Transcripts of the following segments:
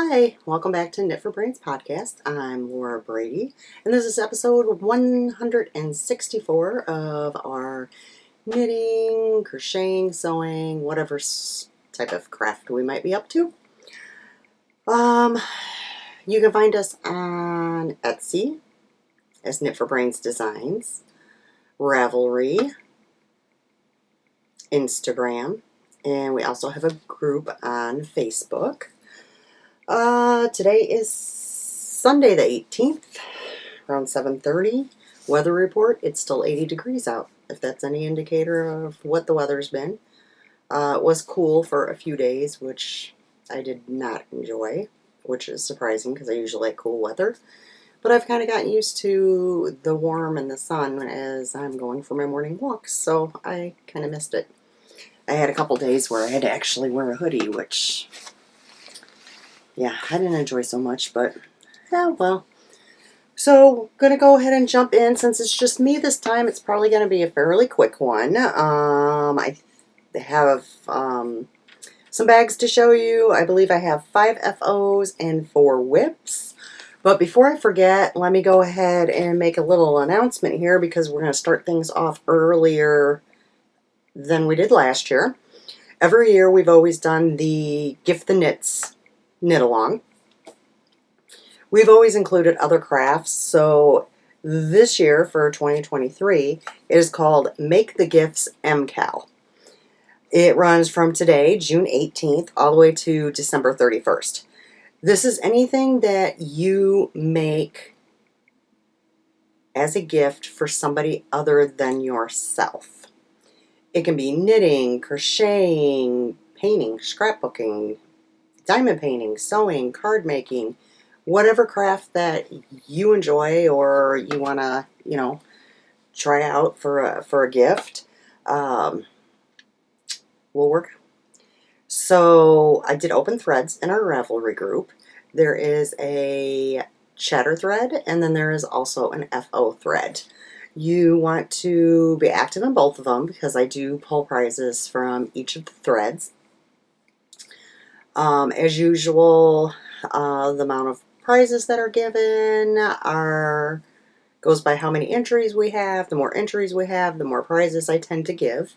Hi, welcome back to Knit for Brains podcast. I'm Laura Brady, and this is episode 164 of our knitting, crocheting, sewing, whatever type of craft we might be up to. You can find us on Etsy as Knit for Brains Designs, Ravelry, Instagram, and we also have a group on Facebook. Today is Sunday the 18th, around 7:30. Weather report, it's still 80 degrees out, if that's any indicator of what the weather's been. It was cool for a few days, which I did not enjoy, which is surprising because I usually like cool weather. But I've kind of gotten used to the warm and the sun as I'm going for my morning walks, so I kind of missed it. I had a couple days where I had to actually wear a hoodie, which... yeah, I didn't enjoy so much, but, yeah, well. So, going to go ahead and jump in. Since it's just me this time, it's probably going to be a fairly quick one. I have some bags to show you. I believe I have 5 FOs and 4 whips. But before I forget, let me go ahead and make a little announcement here because we're going to start things off earlier than we did last year. Every year, we've always done the Gift the Knits knit along. We've always included other crafts, so this year for 2023 it is called Make the Gifts MCAL. It runs from today, June 18th, all the way to December 31st. This is anything that you make as a gift for somebody other than yourself. It can be knitting, crocheting, painting, scrapbooking, diamond painting, sewing, card making, whatever craft that you enjoy or you want to, try out for a gift, will work. So I did open threads in our Ravelry group. There is a chatter thread, and then there is also an FO thread. You want to be active in both of them because I do pull prizes from each of the threads. As usual, the amount of prizes that are given goes by how many entries we have. The more entries we have, the more prizes I tend to give.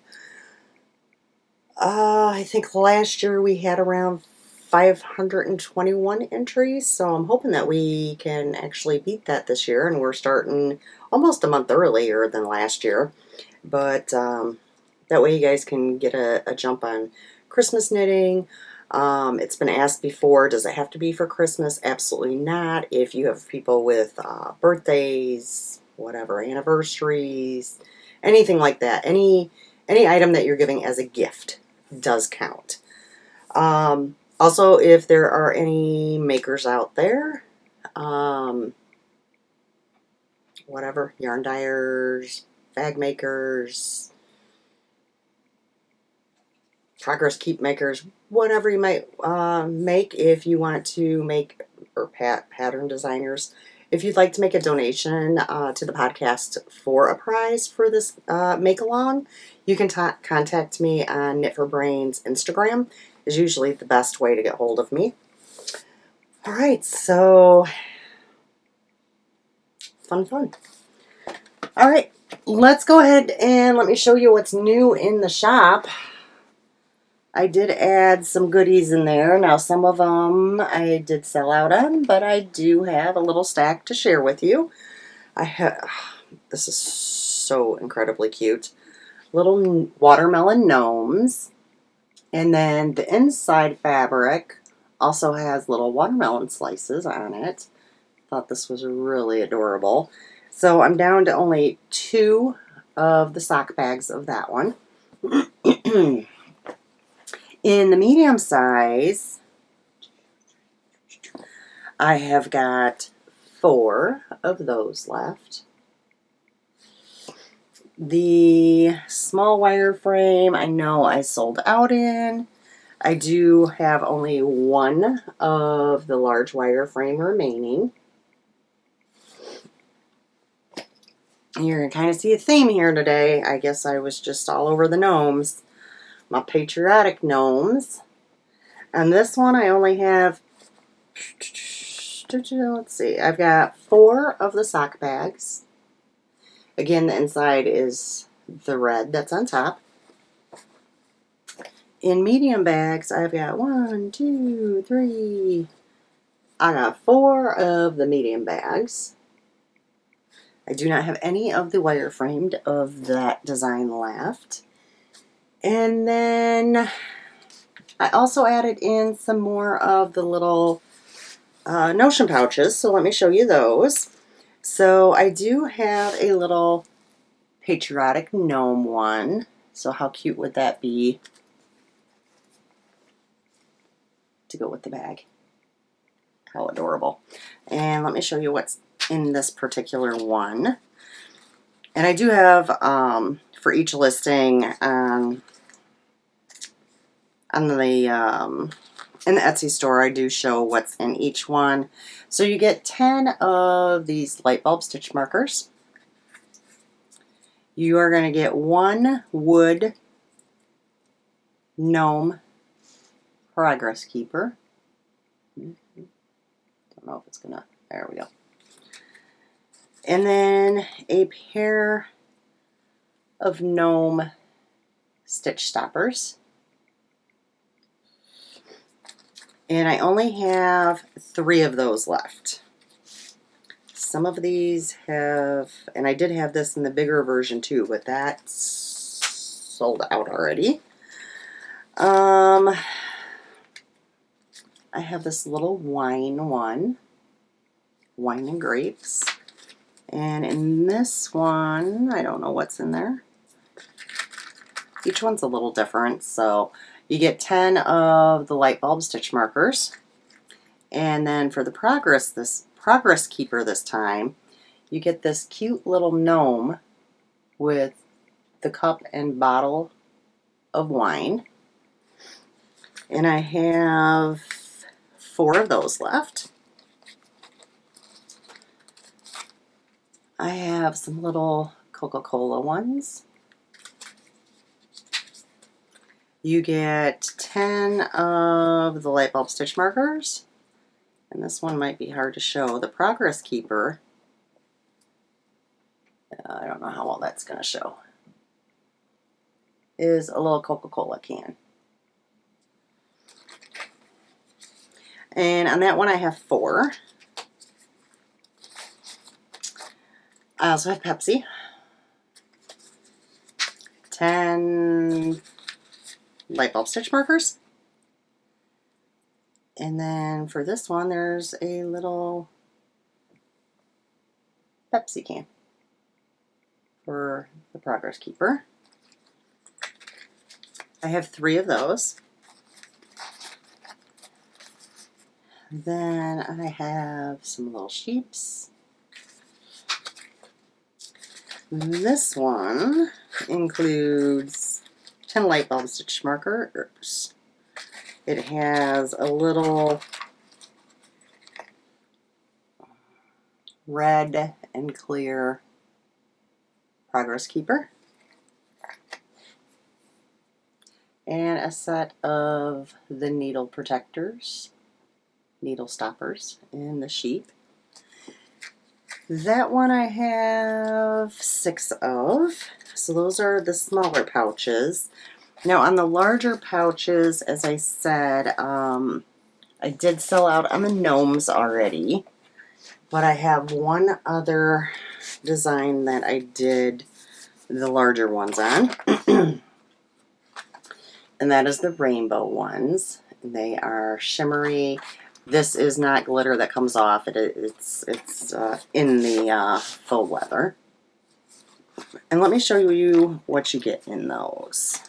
I think last year we had around 521 entries, so I'm hoping that we can actually beat that this year, and we're starting almost a month earlier than last year. But that way you guys can get a jump on Christmas knitting. It's been asked before, does it have to be for Christmas? Absolutely not. If you have people with birthdays, whatever, anniversaries, anything like that, any item that you're giving as a gift does count. Also, if there are any makers out there, whatever, yarn dyers, bag makers, progress keep makers, whatever you might make, if you want to make, or pattern designers, if you'd like to make a donation to the podcast for a prize for this make along, you can contact me on Knit for Brains Instagram. Is usually the best way to get hold of me. All right, so fun. All right, let's go ahead and let me show you what's new in the shop. I did add some goodies in there. Now, some of them I did sell out on, but I do have a little stack to share with you. This is so incredibly cute. Little watermelon gnomes. And then the inside fabric also has little watermelon slices on it. Thought this was really adorable. So I'm down to only 2 of the sock bags of that one. In the medium size, I have got 4 of those left. The small wire frame, I know I sold out in. I do have only 1 of the large wire frame remaining. You're going to kind of see a theme here today. I guess I was just all over the gnomes. My patriotic gnomes. And this one I only have Let's see. I've got 4 of the sock bags. Again, the inside is the red that's on top. In medium bags, I've got 1, 2, 3. I got 4 of the medium bags. I do not have any of the wireframed of that design left. And then I also added in some more of the little Notion pouches, so let me show you those. So I do have a little patriotic gnome one. So how cute would that be to go with the bag? How adorable. And let me show you what's in this particular one. And I do have, for each listing, in the Etsy store, I do show what's in each one. So you get 10 of these light bulb stitch markers. You are going to get 1 wood gnome progress keeper. Don't know if it's going to, there we go. And then a pair of gnome stitch stoppers. And I only have 3 of those left. Some of these have, and I did have this in the bigger version too, but that's sold out already. I have this little wine one, wine and grapes. And in this one, I don't know what's in there. Each one's a little different, so you get 10 of the light bulb stitch markers. And then for the progress keeper this time, you get this cute little gnome with the cup and bottle of wine. And I have 4 of those left. I have some little Coca-Cola ones. You get 10 of the light bulb stitch markers. And this one might be hard to show. The progress keeper, I don't know how well that's going to show, is a little Coca-Cola can. And on that one I have 4. I also have Pepsi. 10 light bulb stitch markers. And then for this one, there's a little Pepsi can for the progress keeper. I have 3 of those. Then I have some little sheeps. This one includes 10 light bulb stitch markers. It has a little red and clear progress keeper. And a set of the needle protectors, needle stoppers, and the sheep. That one I have 6 of. So those are the smaller pouches. Now on the larger pouches, as I said, I did sell out on the gnomes already. But I have one other design that I did the larger ones on. And that is the rainbow ones. They are shimmery. This is not glitter that comes off. It's in the faux leather. And let me show you what you get in those.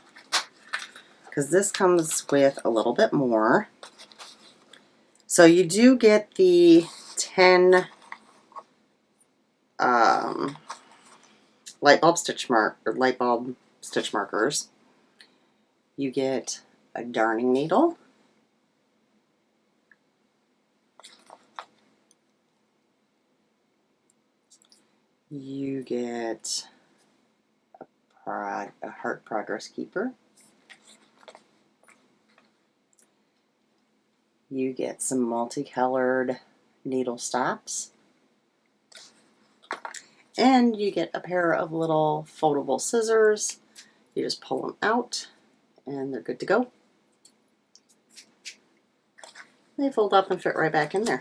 Because this comes with a little bit more. So you do get the 10 light bulb stitch markers. You get a darning needle. You get a heart progress keeper. you get some multicolored needle stops. And you get a pair of little foldable scissors. You just pull them out and they're good to go. They fold up and fit right back in there.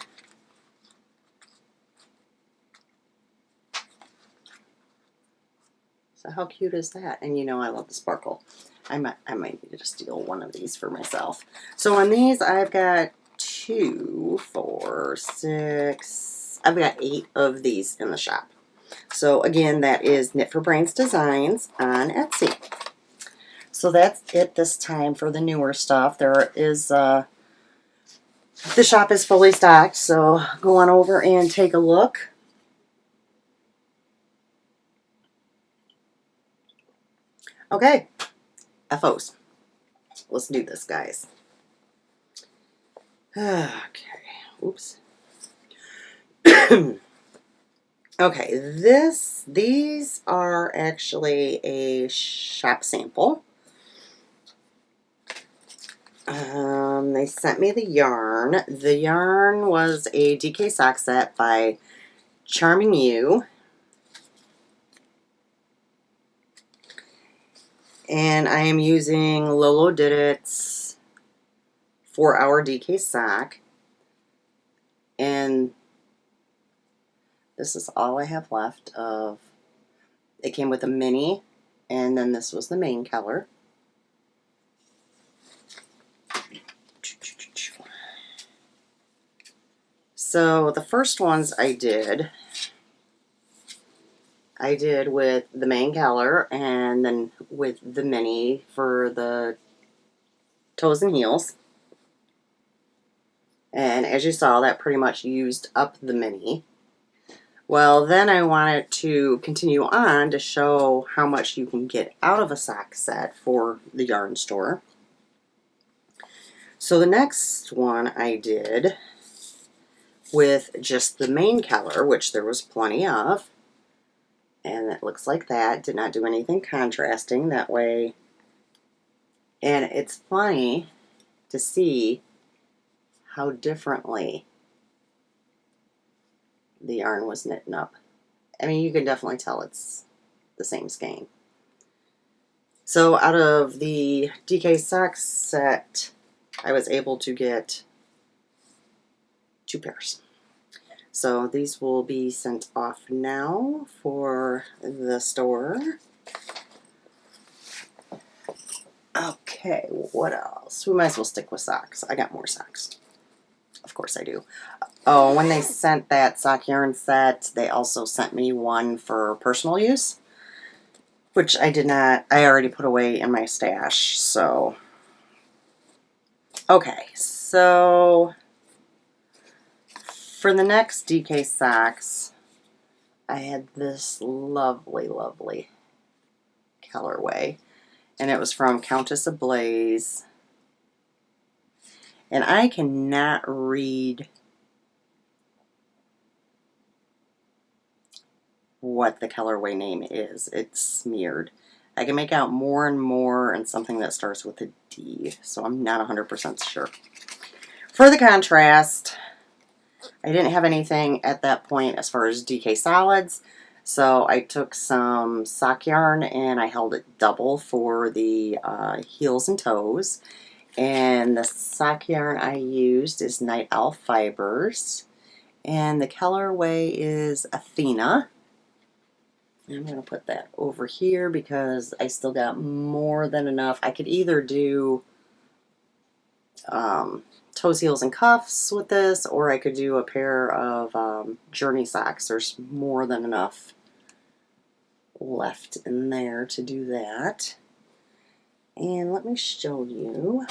So how cute is that? And you know I love the sparkle. I might need to steal one of these for myself. So on these I've got 2, 4, 6, I've got 8 of these in the shop. So again, that is Knit for Brains Designs on Etsy. So that's it this time for the newer stuff. There is, the shop is fully stocked, so go on over and take a look. Okay, FOs. Let's do this, guys. Okay, oops. Okay, these are actually a shop sample. They sent me the yarn. The yarn was a DK sock set by Charming You. And I am using Lolo Did It's 4-hour DK sock. And this is all I have left of. It came with a mini, and then this was the main color. So the first ones I did with the main color and then with the mini for the toes and heels. And as you saw, that pretty much used up the mini. Well, then I wanted to continue on to show how much you can get out of a sock set for the yarn store. So the next one I did with just the main color, which there was plenty of. And it looks like that. Did not do anything contrasting that way. And it's funny to see how differently the yarn was knitting up. I mean, you can definitely tell it's the same skein. So out of the DK sock set, I was able to get 2 pairs. So these will be sent off now for the store. Okay, what else? We might as well stick with socks. I got more socks. Of course I do. Oh, when they sent that sock yarn set, they also sent me one for personal use, which I did not, I already put away in my stash, so. Okay, so for the next DK socks, I had this lovely, lovely colorway, and it was from Countess Ablaze. And I cannot read what the colorway name is. It's smeared. I can make out more and more and something that starts with a D, so I'm not 100% sure. For the contrast, I didn't have anything at that point as far as DK solids, so I took some sock yarn and I held it double for the heels and toes. And the sock yarn I used is Night Owl Fibers. And the colorway is Athena. And I'm going to put that over here because I still got more than enough. I could either do toes, heels, and cuffs with this, or I could do a pair of journey socks. There's more than enough left in there to do that. And let me show you.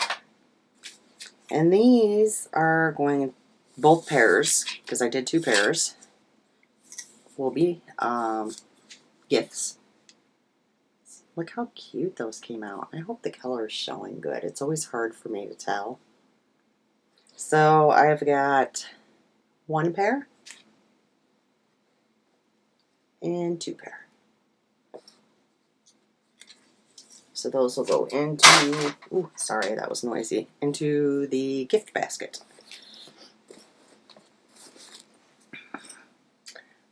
And these are going, both pairs, because I did 2 pairs, will be gifts. Look how cute those came out. I hope the color is showing good. It's always hard for me to tell. So I've got 1 pair and 2 pair. So those will go into, ooh, sorry, that was noisy, into the gift basket.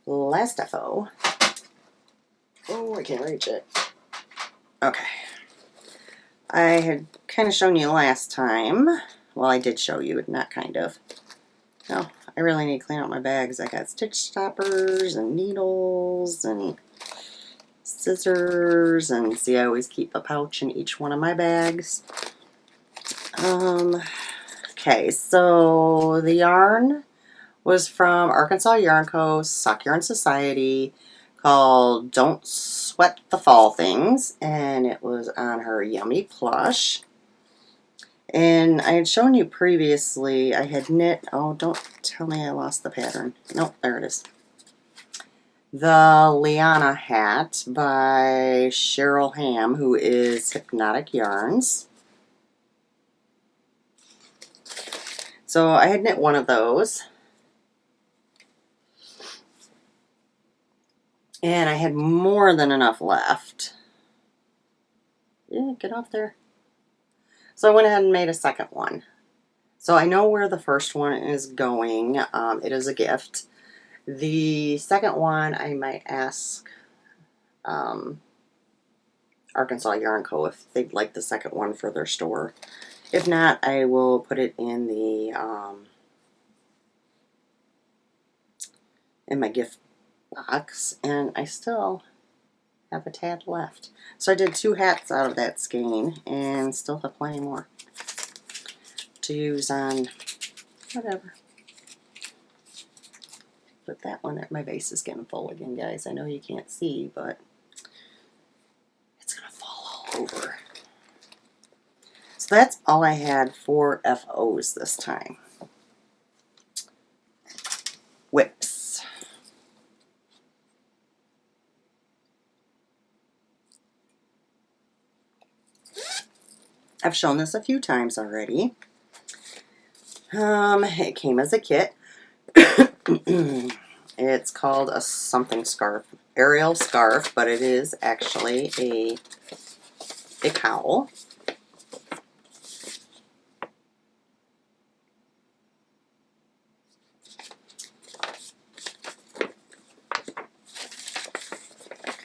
last FO. Oh, I can't reach it. Okay. I had kind of shown you last time. Well, I did show you, not kind of. No, I really need to clean out my bags. I got stitch stoppers and needles and scissors, and see, I always keep a pouch in each one of my bags. Okay, so the yarn was from Arkansas Yarn Co. Sock Yarn Society, called Don't Sweat the Fall Things, and it was on her Yummy Plush. And I had shown you previously, I had knit, oh, don't tell me I lost the pattern. Nope, there it is. The Liana hat by Cheryl Ham, who is Hypnotic Yarns. So I had knit one of those. And I had more than enough left. Yeah, get off there. So I went ahead and made a second one. So I know where the first one is going. It is a gift. The second one, I might ask Arkansas Yarn Co. if they'd like the second one for their store. If not, I will put it in the in my gift box, and I still have a tad left. So I did 2 hats out of that skein, and still have plenty more to use on whatever. But that one, my base is getting full again, guys. I know you can't see, but it's gonna fall all over. So that's all I had for FOs this time. Whips. I've shown this a few times already. It came as a kit. It's called a something scarf, Ariel Scarf, but it is actually a cowl.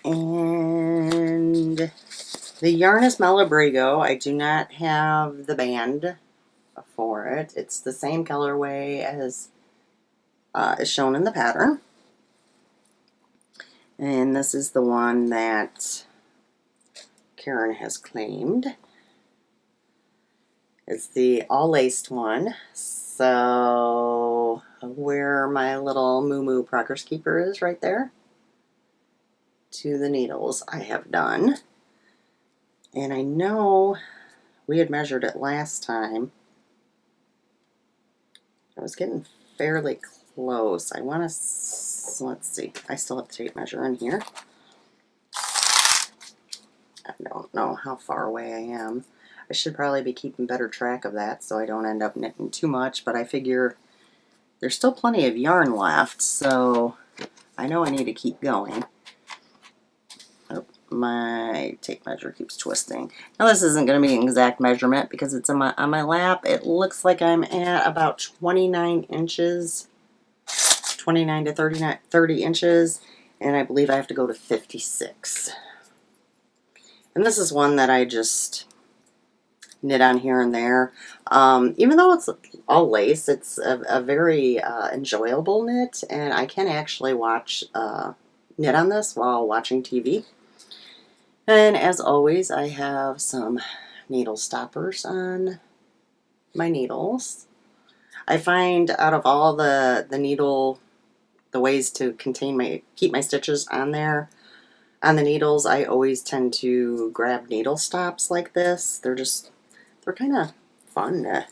And the yarn is Malabrigo. I do not have the band for it. It's the same colorway as is shown in the pattern. And this is the one that Karen has claimed. It's the all-laced one. So where my little Moo Moo Progress Keeper is right there, to the needles I have done. And I know we had measured it last time. I was getting fairly close. I want to, let's see, I still have the tape measure in here. I don't know how far away I am. I should probably be keeping better track of that so I don't end up knitting too much, but I figure there's still plenty of yarn left, so I know I need to keep going. Oh, my tape measure keeps twisting. Now this isn't going to be an exact measurement because it's on my lap. It looks like I'm at about 29 inches, 29 to 30 inches, and I believe I have to go to 56. And this is one that I just knit on here and there. Even though it's all lace, it's a very enjoyable knit, and I can actually watch knit on this while watching TV. And as always, I have some needle stoppers on my needles. I find out of all the ways to keep my stitches on there, on the needles, I always tend to grab needle stops like this. They're kind of fun to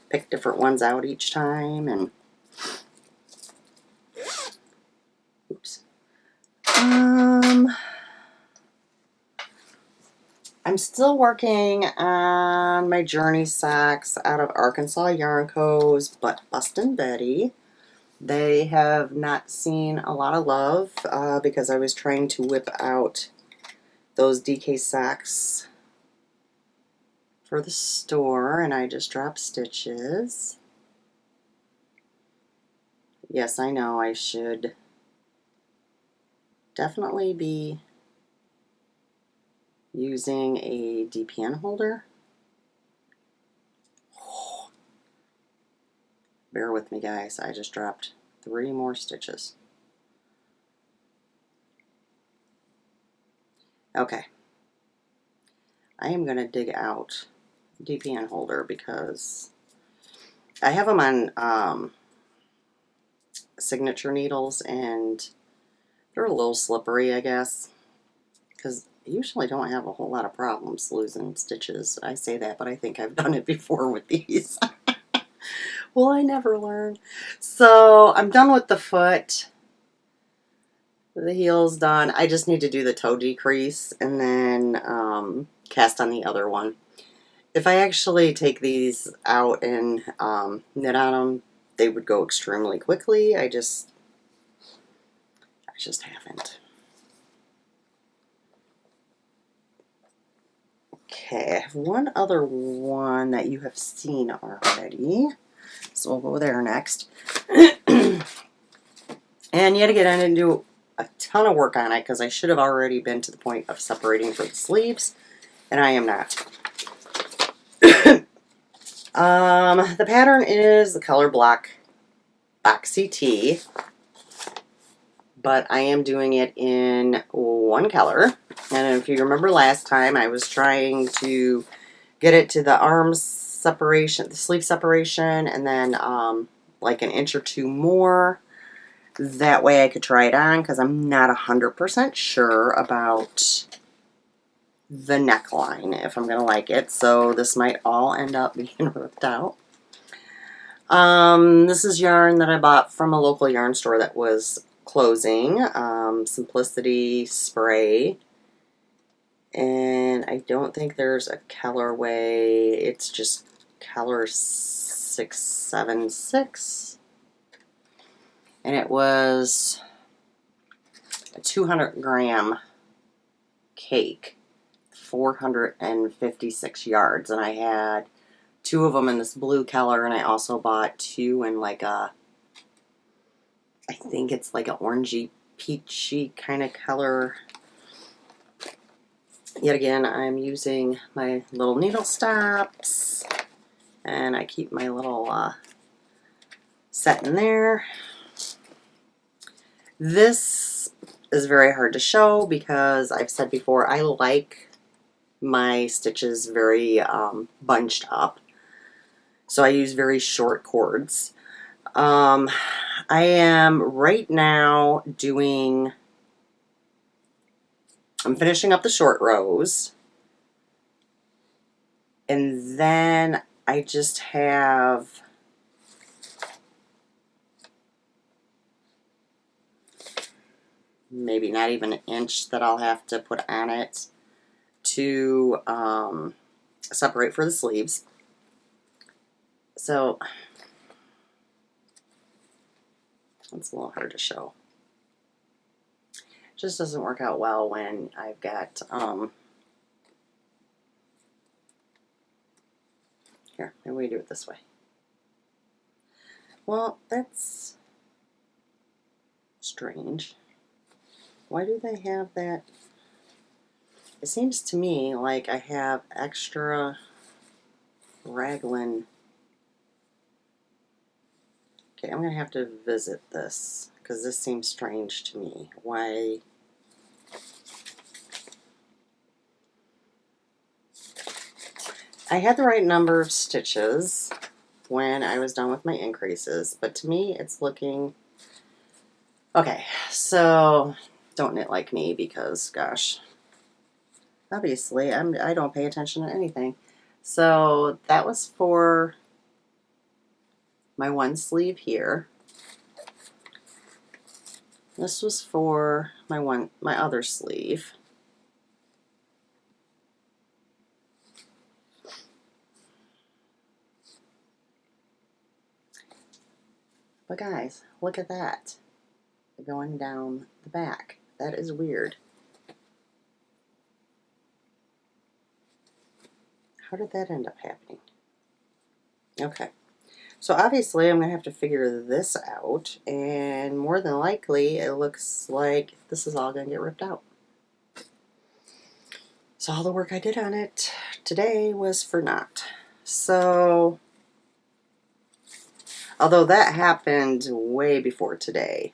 pick different ones out each time. And oops. I'm still working on my Journey socks out of Arkansas Yarn Co.'s Butt Bustin' Betty. They have not seen a lot of love because I was trying to whip out those DK socks for the store, and I just dropped stitches. Yes, I know I should definitely be using a DPN holder. Bear with me, guys. I just dropped 3 more stitches. Okay. I am going to dig out DPN holder because I have them on signature needles, and they're a little slippery, I guess, because I usually don't have a whole lot of problems losing stitches. I say that, but I think I've done it before with these. Will I never learn? So I'm done with the foot. The heel's done. I just need to do the toe decrease and then cast on the other one. If I actually take these out and knit on them, they would go extremely quickly. I just haven't. Okay, I have one other one that you have seen already. So we'll go there next. And yet again, I didn't do a ton of work on it because I should have already been to the point of separating for the sleeves, and I am not. The pattern is the color block Boxy Tee, but I am doing it in one color. And if you remember last time, I was trying to get it to the arms separation, the sleeve separation, and then like an inch or 2 more. That way I could try it on because I'm not 100% sure about the neckline, if I'm going to like it. So this might all end up being ripped out. This is yarn that I bought from a local yarn store that was closing. Simplicity Spray. And I don't think there's a colorway. It's just color 676. And it was a 200-gram cake, 456 yards. And I had 2 of them in this blue color, and I also bought 2 in like a, I think it's like an orangey, peachy kind of color. Yet again, I'm using my little needle stops, and I keep my little set in there. This is very hard to show because I've said before, I like my stitches very bunched up. So I use very short cords. I am right now doing, I'm finishing up the short rows. And then I just have maybe not even an inch that I'll have to put on it to separate for the sleeves. So it's a little hard to show. It just doesn't work out well when I've got here, maybe we do it this way. Well, that's strange. Why do they have that? It seems to me like I have extra raglan. Okay, I'm going to have to visit this because this seems strange to me. Why? I had the right number of stitches when I was done with my increases, but to me it's looking... Okay, so don't knit like me because, gosh, obviously I don't pay attention to anything. So that was for my one sleeve here. This was for my other sleeve. But guys, look at that. Going down the back. That is weird. How did that end up happening? Okay. So obviously I'm going to have to figure this out, and more than likely it looks like this is all going to get ripped out. So all the work I did on it today was for naught. So, although that happened way before today,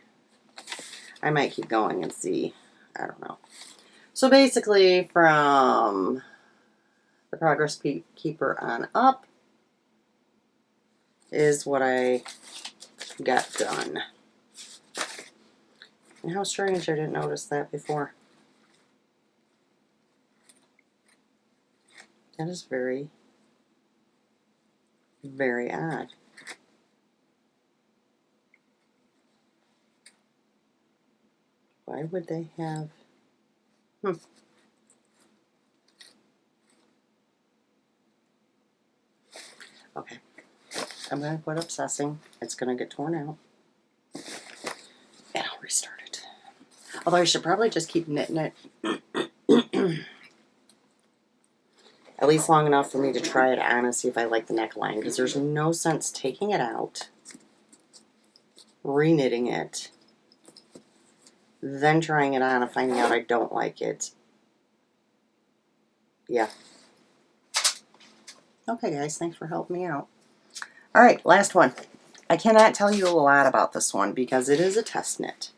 I might keep going and see. I don't know. So basically from the Progress Keeper on up is what I got done. And how strange I didn't notice that before. That is very, very odd. Why would they have... Okay. I'm going to quit obsessing. It's going to get torn out. And I'll restart it. Although I should probably just keep knitting it. At least long enough for me to try it on and see if I like the neckline. Because there's no sense taking it out, re-knitting it, then trying it on and finding out I don't like it. Yeah. Okay, guys. Thanks for helping me out. Alright, last one. I cannot tell you a lot about this one because it is a test knit.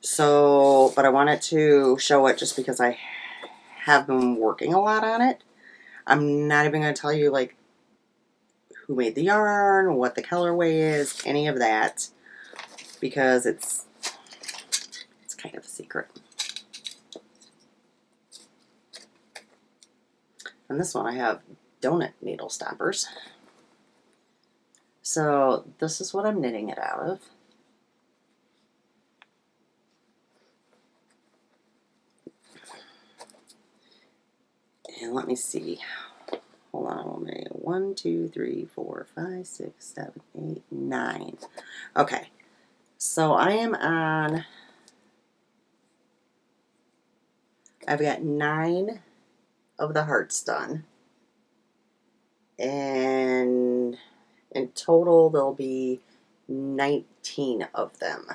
So, but I wanted to show it just because I have been working a lot on it. I'm not even going to tell you, like, who made the yarn, what the colorway is, any of that, because it's kind of a secret. And this one I have donut needle stoppers. So this is what I'm knitting it out of. And let me see. Hold on, 1, 2, 3, 4, 5, 6, 7, 8, 9. Okay, so I am on. I've got 9 of the hearts done, and in total there'll be 19 of them.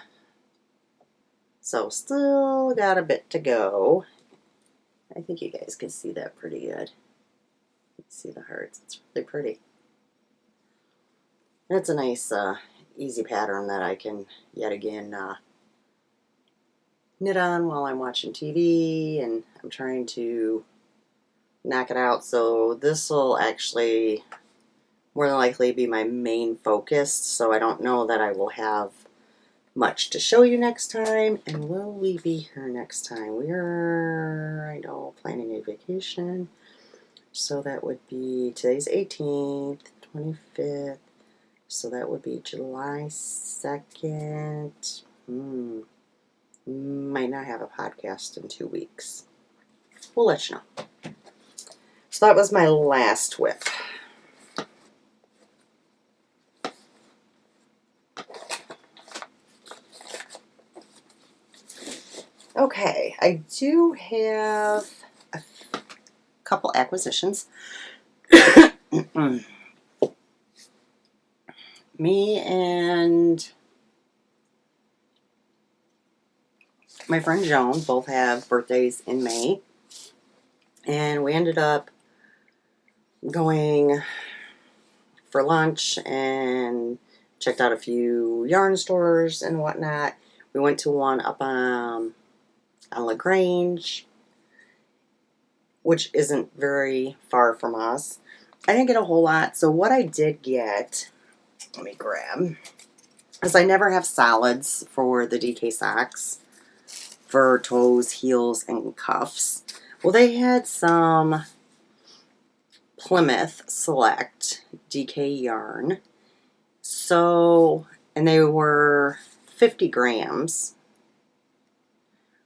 So still got a bit to go. I think you guys can see that pretty good. See the hearts. It's really pretty. And it's a nice, easy pattern that I can, yet again, knit on while I'm watching TV, and I'm trying to knock it out. So this will actually more than likely be my main focus, so I don't know that I will have much to show you next time. And will we be here next time? We are, I know, planning a vacation. So that would be, today's 18th, 25th. So that would be July 2nd. Might not have a podcast in 2 weeks. We'll let you know. So that was my last whip. Okay, I do have a couple acquisitions. Me and my friend Joan both have birthdays in May, and we ended up going for lunch and checked out a few yarn stores and whatnot. We went to one up on LaGrange, which isn't very far from us. I didn't get a whole lot, so what I did get, let me grab, is I never have solids for the DK socks for toes, heels, and cuffs. Well, they had some Plymouth Select DK yarn. So, and they were 50 grams,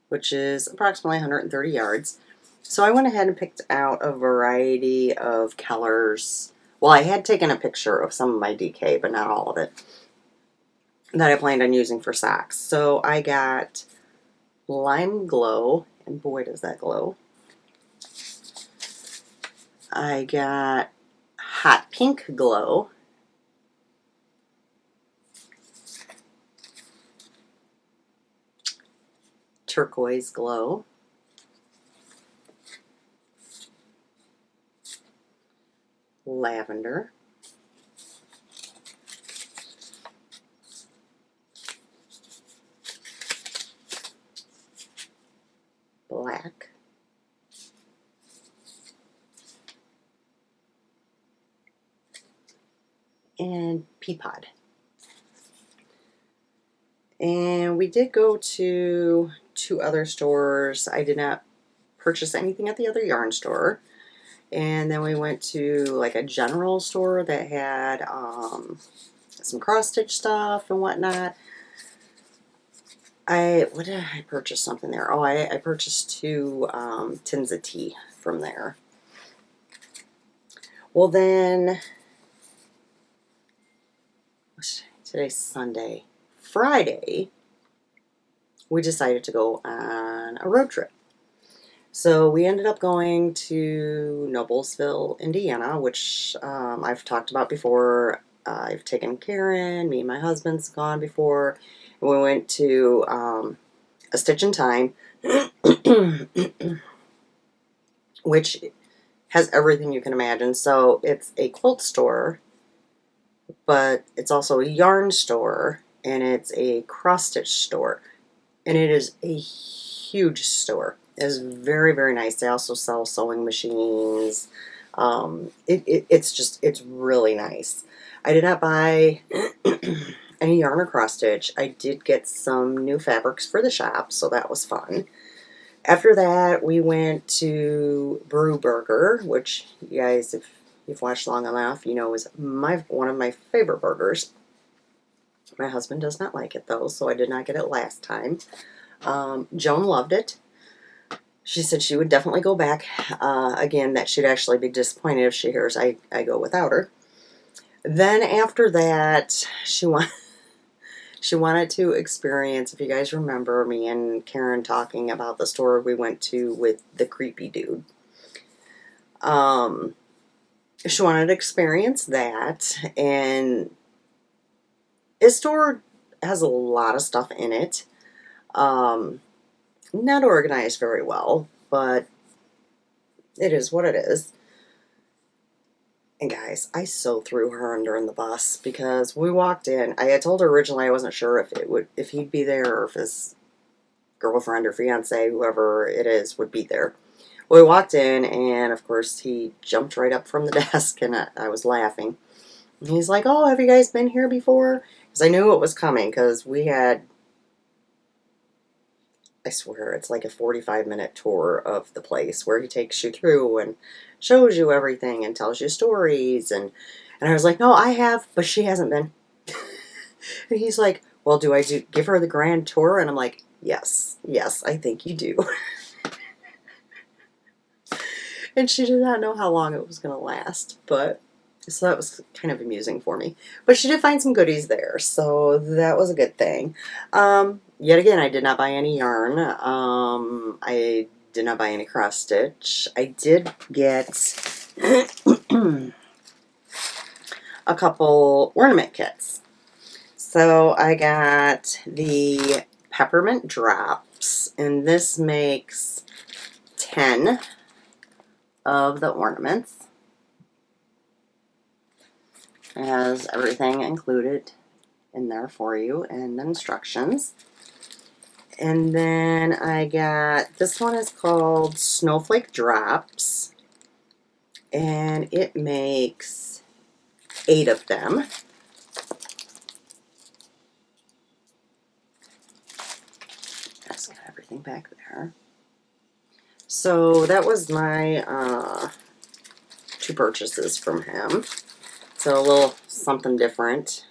which is approximately 130 yards. So I went ahead and picked out a variety of colors. Well, I had taken a picture of some of my DK, but not all of it, that I planned on using for socks. So I got Lime Glow, and boy does that glow. I got Hot Pink Glow, turquoise glow, lavender, black, and pea pod. And we did go to 2 other stores. I did not purchase anything at the other yarn store. And then we went to like a general store that had some cross stitch stuff and whatnot. What did I purchase something there? Oh, I purchased 2 tins of tea from there. Well then, today's Sunday. Friday, we decided to go on a road trip. So we ended up going to Noblesville, Indiana, which I've talked about before. I've taken Karen, me and my husband's gone before. And we went to A Stitch in Time, which has everything you can imagine. So it's a quilt store, but it's also a yarn store, and it's a cross-stitch store. And it is a huge store. It is very, very nice. They also sell sewing machines. It's really nice. I did not buy any yarn or cross stitch. I did get some new fabrics for the shop, so that was fun. After that, we went to Brew Burger, which you guys, if you've watched long enough, you know is one of my favorite burgers. My husband does not like it though, so I did not get it last time. Joan loved it. She said she would definitely go back again, that she'd actually be disappointed if she hears I go without her. Then after that, she wanted to experience, if you guys remember me and Karen talking about the store we went to with the creepy dude. She wanted to experience that, and his store has a lot of stuff in it. Not organized very well, but it is what it is. And guys, I so threw her under in the bus because we walked in. I had told her originally I wasn't sure if he'd be there or if his girlfriend or fiance, whoever it is, would be there. Well, we walked in, and of course he jumped right up from the desk, and I was laughing. And he's like, "Oh, have you guys been here before?" Because I knew it was coming, because we had, I swear, it's like a 45-minute tour of the place where he takes you through and shows you everything and tells you stories. And I was like, "No, I have, but she hasn't been." And he's like, "Well, do I give her the grand tour?" And I'm like, yes, I think you do. And she did not know how long it was going to last, but so that was kind of amusing for me. But she did find some goodies there, so that was a good thing. Yet again, I did not buy any yarn. I did not buy any cross stitch. I did get a couple ornament kits. So I got the peppermint drops, and this makes 10 of the ornaments. It has everything included in there for you, and the instructions. And then I got, this one is called Snowflake Drops, and it makes 8 of them. That's got everything back there. So that was my 2 purchases from him. So a little something different.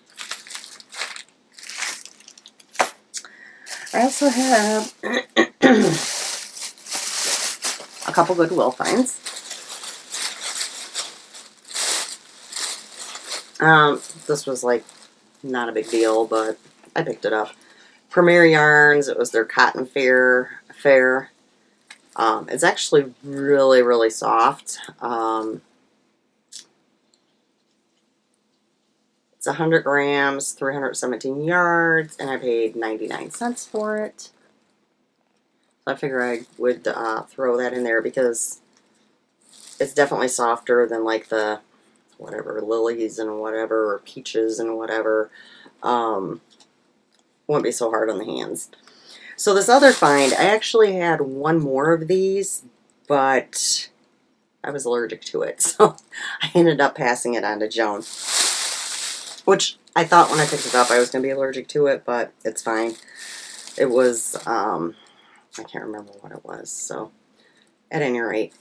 I also have a couple Goodwill finds. This was like not a big deal, but I picked it up. Premier Yarns, it was their Cotton Fair. It's actually really, really soft. It's 100 grams, 317 yards, and I paid 99 cents for it. I figure I would throw that in there because it's definitely softer than like the whatever lilies and whatever, or peaches and whatever. Won't be so hard on the hands. So this other find, I actually had one more of these, but I was allergic to it, so I ended up passing it on to Joan. Which I thought when I picked it up I was going to be allergic to it, but it's fine. It was, I can't remember what it was, so at any rate.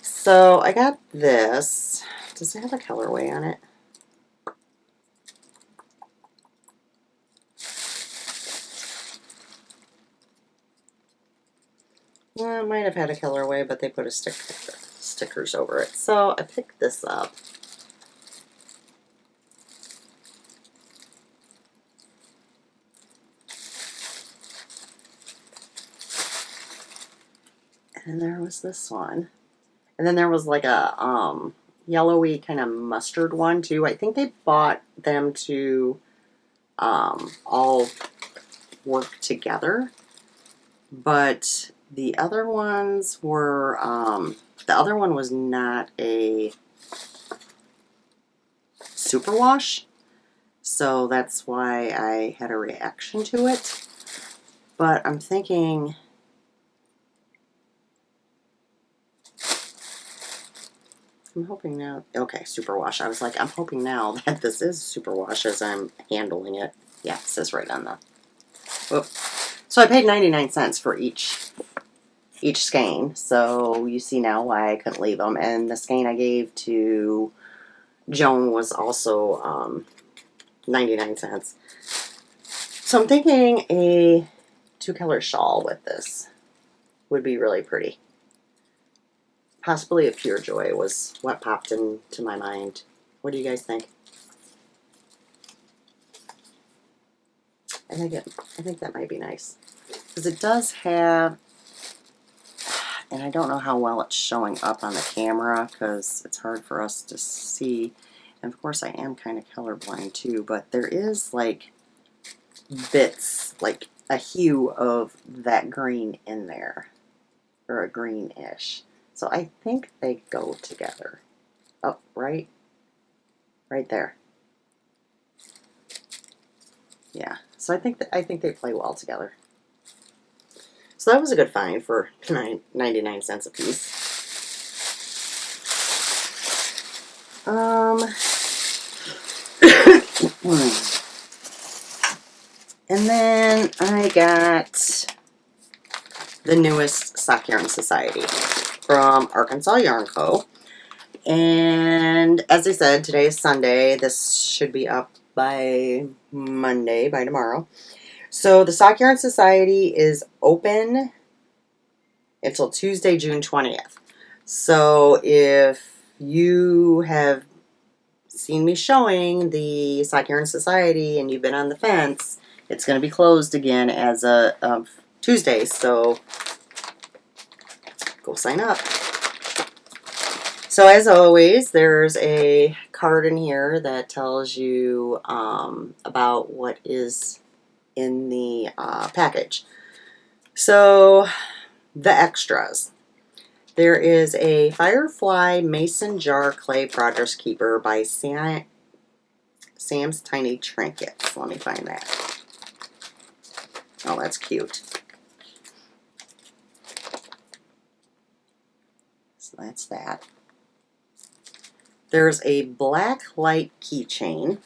So I got this. Does it have a colorway on it? Well, it might have had a colorway, but they put a stickers over it. So I picked this up. And there was this one. And then there was like a yellowy kind of mustard one too. I think they bought them to all work together. But the other ones were, the other one was not a superwash. So that's why I had a reaction to it. But I'm thinking, I'm hoping now, okay, superwash. I was like, I'm hoping now that this is superwash as I'm handling it. Yeah, it says right on the, whoop. So I paid 99 cents for each skein. So you see now why I couldn't leave them. And the skein I gave to Joan was also 99 cents. So I'm thinking a 2-color shawl with this would be really pretty. Possibly a Pure Joy was what popped into my mind. What do you guys think? I think that might be nice. Because it does have, and I don't know how well it's showing up on the camera because it's hard for us to see. And of course I am kind of colorblind too, but there is like bits, like a hue of that green in there, or a greenish. So I think they go together. Oh, right there. Yeah. So I think they play well together. So that was a good find for 99 cents a piece. And then I got the newest Sock Yarn Society from Arkansas Yarn Co. And as I said, today is Sunday. This should be up by Monday, by tomorrow. So the Sock Yarn Society is open until Tuesday, June 20th. So if you have seen me showing the Sock Yarn Society and you've been on the fence, it's going to be closed again as of Tuesday. So go sign up. So as always, there's a card in here that tells you about what is in the package. So the extras. There is a Firefly Mason Jar Clay Progress Keeper by Sam's Tiny Trinkets. Let me find that. Oh, that's cute. So that's that. There's a black light keychain.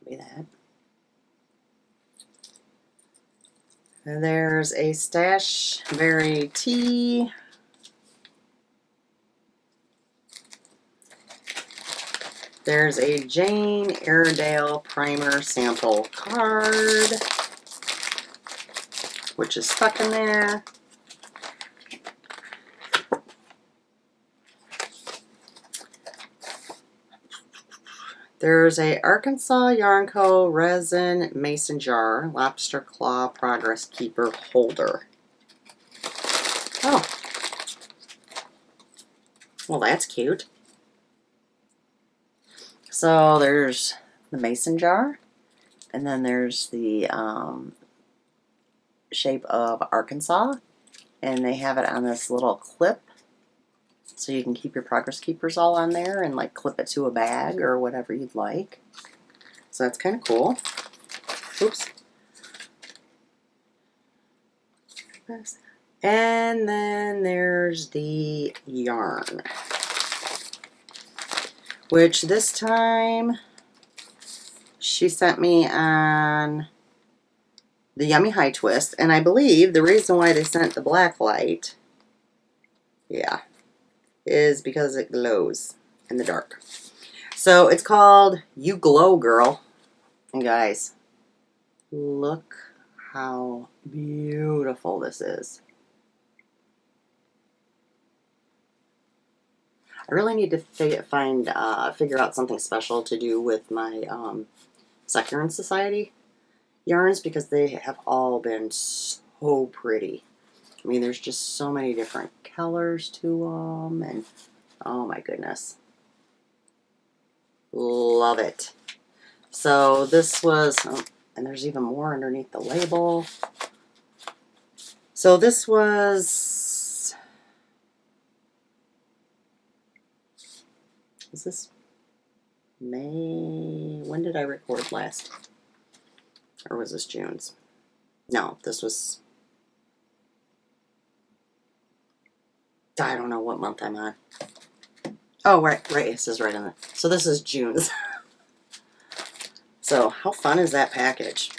That'll be that. And there's a Stash Berry tea. There's a Jane Airedale primer sample card, which is stuck in there. There's a Arkansas Yarn Co. resin mason jar lobster claw progress keeper holder. Oh, well that's cute. So there's the mason jar. And then there's the shape of Arkansas, and they have it on this little clip, so you can keep your progress keepers all on there and like clip it to a bag or whatever you'd like. So that's kind of cool. Oops. And then there's the yarn, which this time she sent me on the Yummy High Twist, and I believe the reason why they sent the black light, yeah, is because it glows in the dark. So it's called You Glow Girl. And guys, look how beautiful this is. I really need to figure out something special to do with my Succulent Society yarns, because they have all been so pretty. I mean, there's just so many different colors to them, and oh my goodness. Love it. So this was, oh, and there's even more underneath the label. So this was this May? When did I record last? Or was this June's? No, this was, I don't know what month I'm on. Oh, right, this is right on there. So this is June's. So how fun is that package?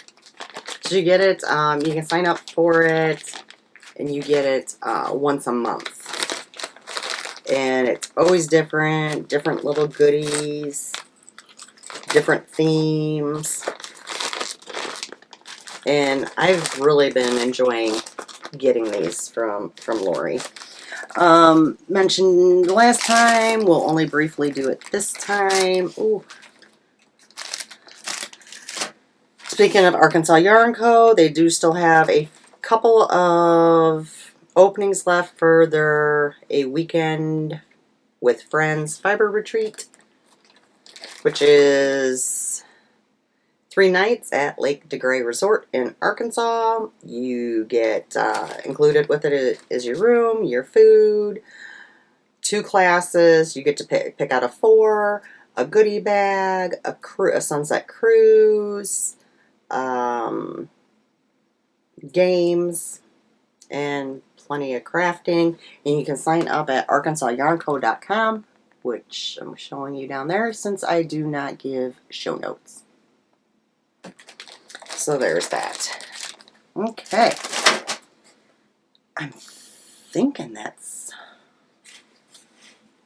So you get it, you can sign up for it, and you get it once a month. And it's always different little goodies, different themes. And I've really been enjoying getting these from Lori. Mentioned last time, we'll only briefly do it this time. Ooh. Speaking of Arkansas Yarn Co., they do still have a couple of openings left for their A Weekend with Friends fiber retreat, which is 3 nights at Lake DeGray Resort in Arkansas. You get included with it is your room, your food, 2 classes. You get to pick out of 4, a goodie bag, a sunset cruise, games, and plenty of crafting. And you can sign up at arkansasyarnco.com, which I'm showing you down there since I do not give show notes. So there's that. Okay. I'm thinking that's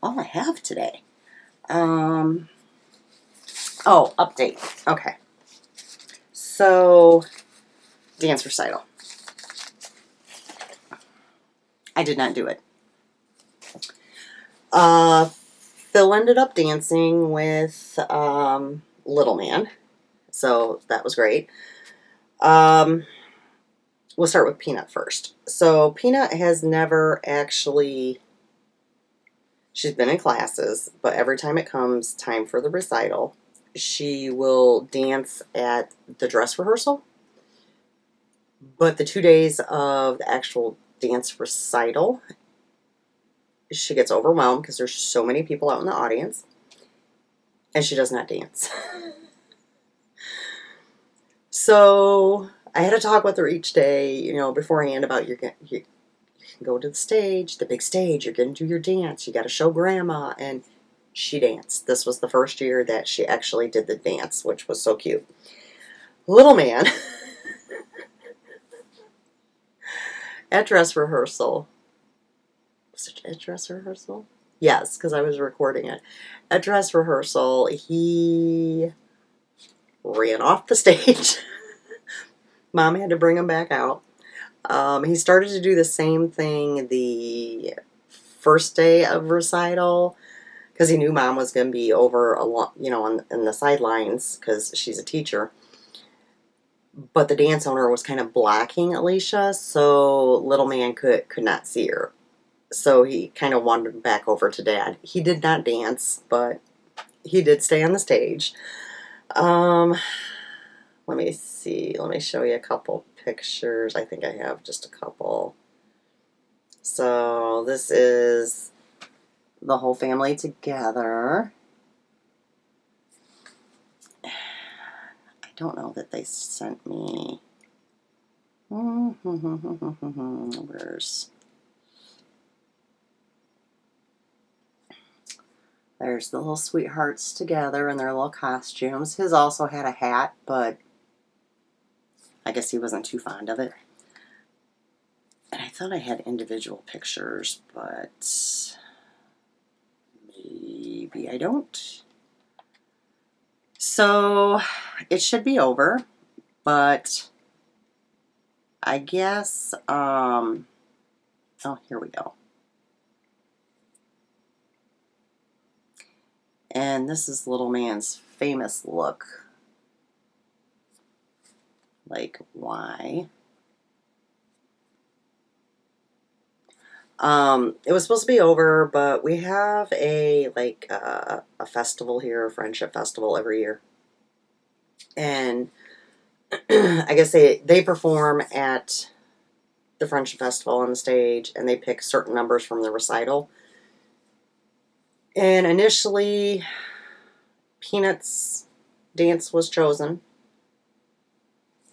all I have today. Oh, update. Okay. So, dance recital. I did not do it. Phil ended up dancing with Little Man, so that was great. We'll start with Peanut first. So Peanut has never actually, she's been in classes, but every time it comes time for the recital, she will dance at the dress rehearsal. But the 2 days of the actual dance recital, she gets overwhelmed because there's so many people out in the audience, and she does not dance. So I had to talk with her each day, beforehand about you can go to the stage, the big stage, you're going to do your dance, you got to show Grandma, and she danced. This was the first year that she actually did the dance, which was so cute. Little Man, at dress rehearsal, was it at dress rehearsal? Yes, because I was recording it. At dress rehearsal, he ran off the stage. Mom had to bring him back out. He started to do the same thing the first day of recital, because he knew Mom was going to be over a lot, in the sidelines, because she's a teacher. But the dance owner was kind of blocking Alisha, so Little Man could not see her. So he kind of wandered back over to Dad. He did not dance, but he did stay on the stage. let me see. Let me show you a couple pictures. I think I have just a couple. So this is the whole family together. I don't know that they sent me. There's the little sweethearts together in their little costumes. His also had a hat, but I guess he wasn't too fond of it. And I thought I had individual pictures, but maybe I don't. So it should be over, but I guess, oh, here we go. And this is little man's famous look. Like, why? It was supposed to be over, but we have a festival here, a friendship festival every year. And I guess they perform at the friendship festival on the stage, and they pick certain numbers from the recital. And initially, Peanut's dance was chosen.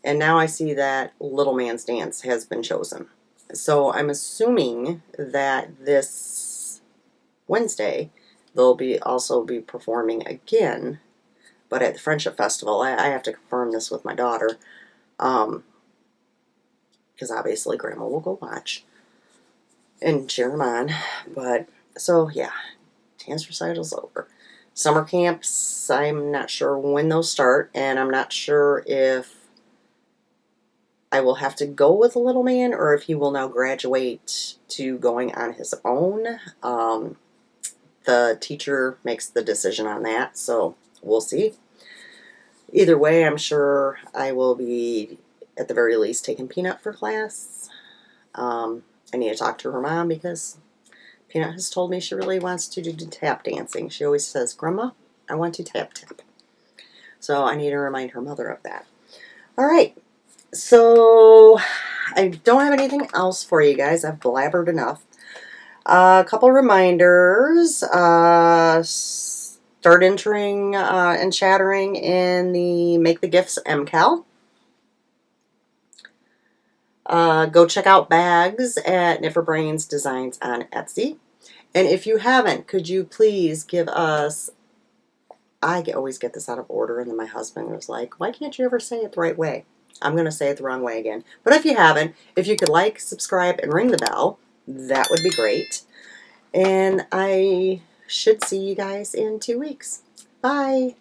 And now I see that Little Man's dance has been chosen. So I'm assuming that this Wednesday they'll also be performing again, but at the Friendship Festival. I have to confirm this with my daughter, because obviously Grandma will go watch and cheer them on. But so yeah, dance recital's over. Summer camps, I'm not sure when those start, and I'm not sure if I will have to go with a little man or if he will now graduate to going on his own. The teacher makes the decision on that, so we'll see. Either way, I'm sure I will be, at the very least, taking Peanut for class. I need to talk to her mom because Peanut has told me she really wants to do tap dancing. She always says, Grandma, I want to tap tap. So I need to remind her mother of that. All right. So I don't have anything else for you guys. I've blabbered enough. A couple reminders. Start entering and chattering in the Make the Gifts MCAL. Go check out bags at Nifferbrains Designs on Etsy. And if you haven't, could you please give us... I always get this out of order, and then my husband was like, why can't you ever say it the right way? I'm going to say it the wrong way again. But if you haven't, if you could like, subscribe, and ring the bell, that would be great. And I should see you guys in 2 weeks. Bye.